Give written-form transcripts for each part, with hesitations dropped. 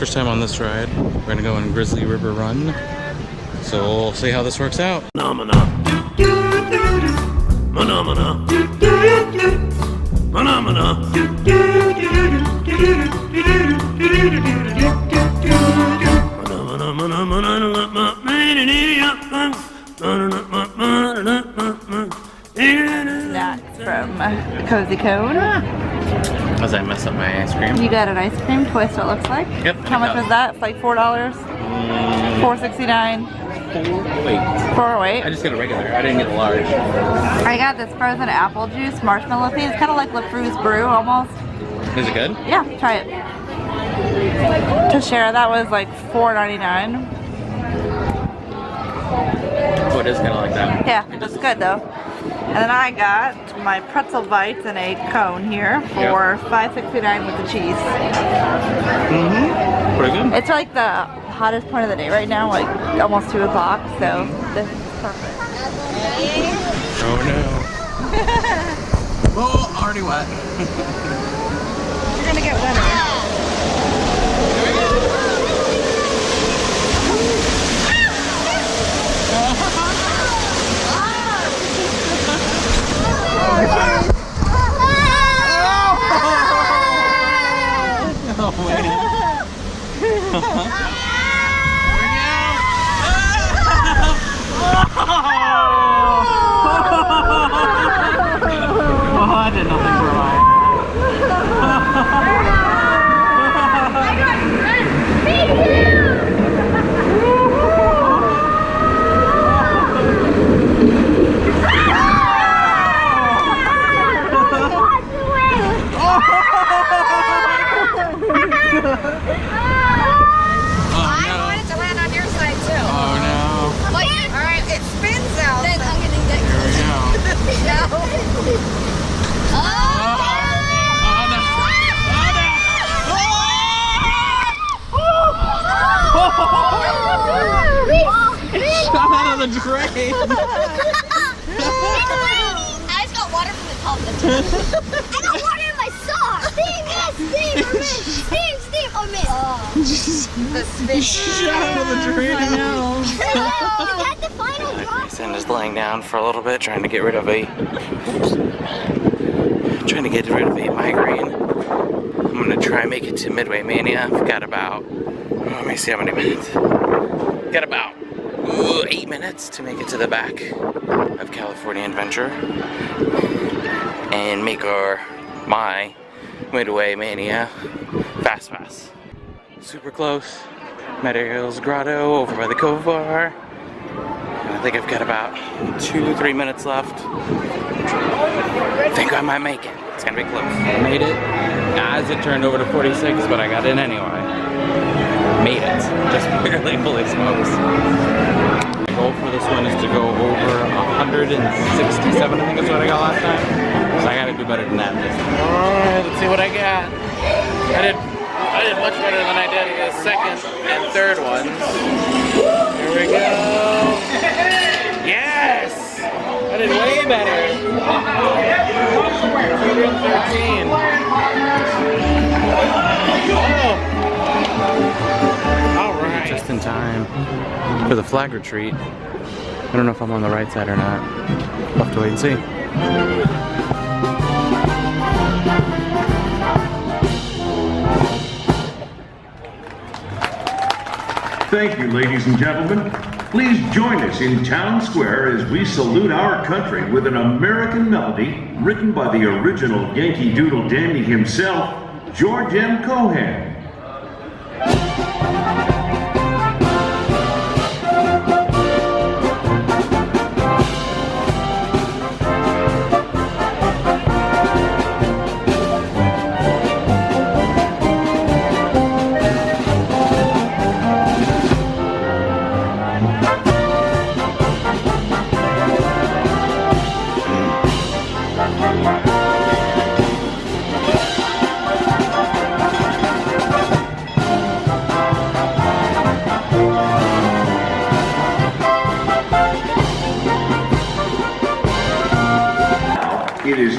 First time on this ride. We're gonna go on Grizzly River Run. So we'll see how this works out. Phenomena. Phenomena. Phenomena. Snacks from Cozy Cone. As I mess up my ice cream. You got an ice cream twist, it looks like. Yep. How much was that? It's like $4? $4.69. $4.08. I just got a regular. I didn't get the large. I got this frozen apple juice marshmallow thing. It's kind of like LaFru's Brew almost. Is it good? Yeah, try it. To share, that was like $4.99. Oh, it is kind of like that. Yeah, it's good though. And then I got my pretzel bites in a cone here for $5.69 with the cheese. Mm-hmm. Pretty good. It's like the hottest point of the day right now, like almost 2 o'clock, so this is perfect. Oh no. Oh, already wet. You're gonna get wetter. Oh, I did nothing for mine. Shot out of the drain. I just got water from the tub. I got water in my sock. Steve, yes, Steve, Steve, oh, miss. The spin. Shot out of the drain now. That's the final drop. Mason is laying down for a little bit, trying to get rid of a migraine. I'm gonna try and make it to Midway Mania. I've got about, let me see how many minutes. Got about 8 minutes to make it to the back of California Adventure and make my Midway Mania fast pass. Super close. Meadow Hills Grotto over by the Cove Bar. I think I've got about 2-3 minutes left. I think I might make it. It's gonna be close. I made it as it turned over to 46, but I got in anyway. Made it. Just barely, holy smokes. My goal for this one is to go over 167, I think is what I got last time. So I gotta do better than that this time. Alright, let's see what I got. I did much better than I did the second and third ones. Here we go. Yes! I did way better. 213. Oh. Alright. Just in time for the flag retreat. I don't know if I'm on the right side or not. We'll have to wait and see. Thank you, ladies and gentlemen. Please join us in Town Square as we salute our country with an American melody written by the original Yankee Doodle dandy himself, George M. Cohan.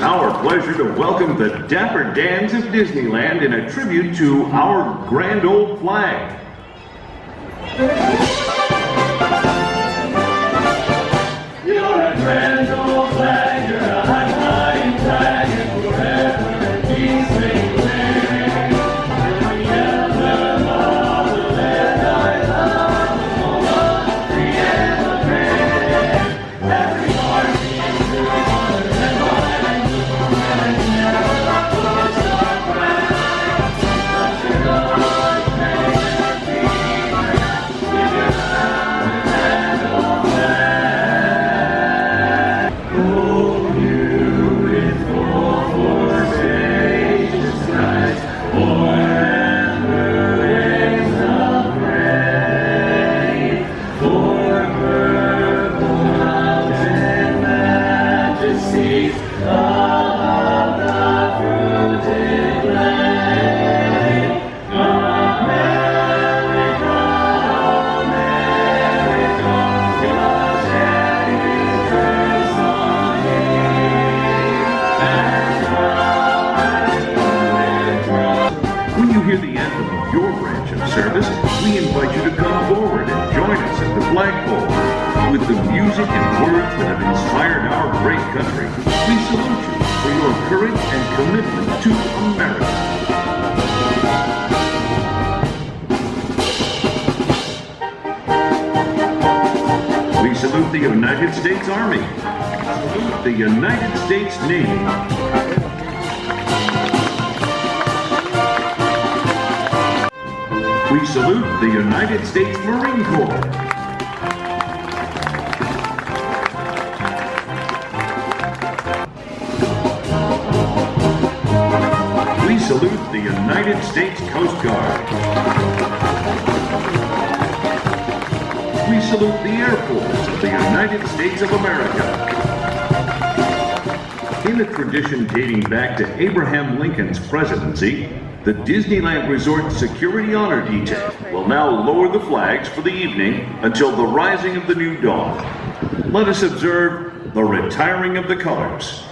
our pleasure to welcome the Dapper Dans of Disneyland in a tribute to our grand old flag. You're a grand old flag, you're a high-flying flag, and forever Disneyland. You're the anthem of the land I love, all of free and the brave. Every heartbeat through water and wine and blue, and never close our pride. But you're Lord, praise and be proud, with your love and grand old flag. When you hear the anthem of your branch of service, we invite you to come forward and join us at the flagpole. With the music and words that have inspired our great country, we salute you for your courage and commitment to America. We salute the United States Army. Salute the United States Navy. We salute the United States Marine Corps. We salute the United States Coast Guard. We salute the Air Force of the United States of America. In a tradition dating back to Abraham Lincoln's presidency, the Disneyland Resort Security Honor Detail will now lower the flags for the evening until the rising of the new dawn. Let us observe the retiring of the colors.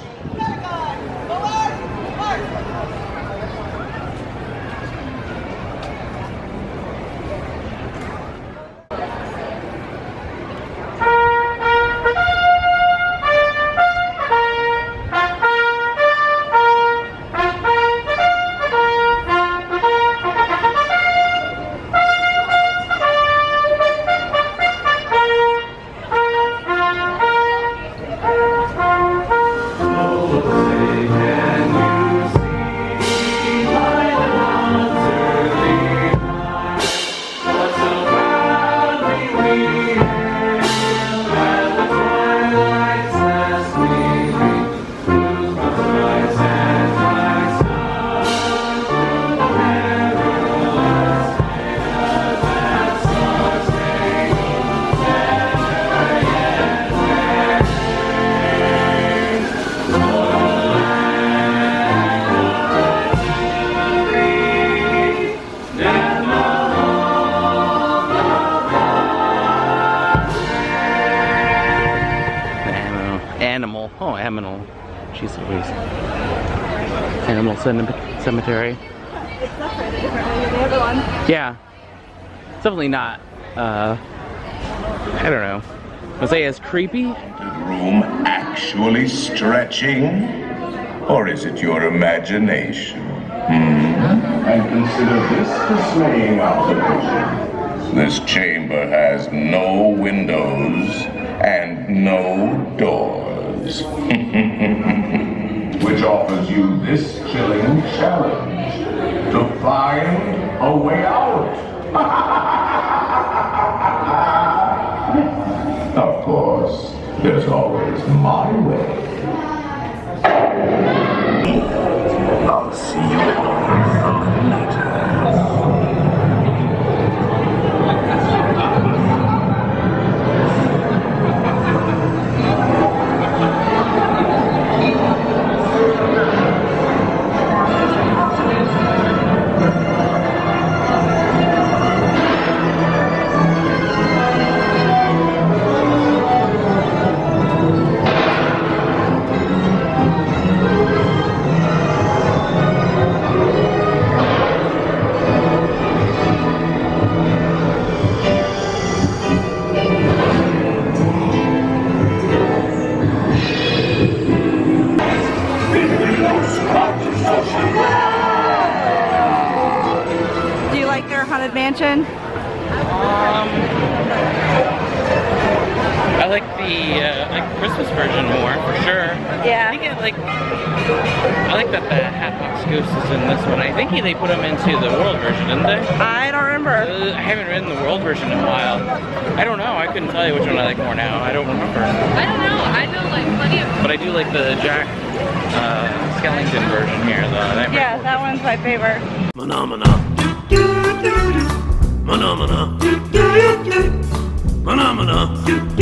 Aminal. Jeez Louise. Animal Cemetery. It's separated differently than the other one. Yeah. It's definitely not, I don't know. Was I as creepy? Room actually stretching? Or is it your imagination? And consider this dismaying observation. This chamber has no windows and no doors. Which offers you this chilling challenge to find a way out. Of course, there's always my way. I'll see you all later. like their Haunted Mansion? I like the Christmas version more, for sure. Yeah. I think I like that the Hatbox Ghost is in this one. I think they put him into the world version, didn't they? I don't remember. I haven't read the world version in a while. I don't know. I couldn't tell you which one I like more now. I don't remember. I don't know. I know like plenty of. But I do like the Jack Skellington version here, though. Yeah, that one's my favorite. Phenomena. Phenomena. Phenomena. Phenomena.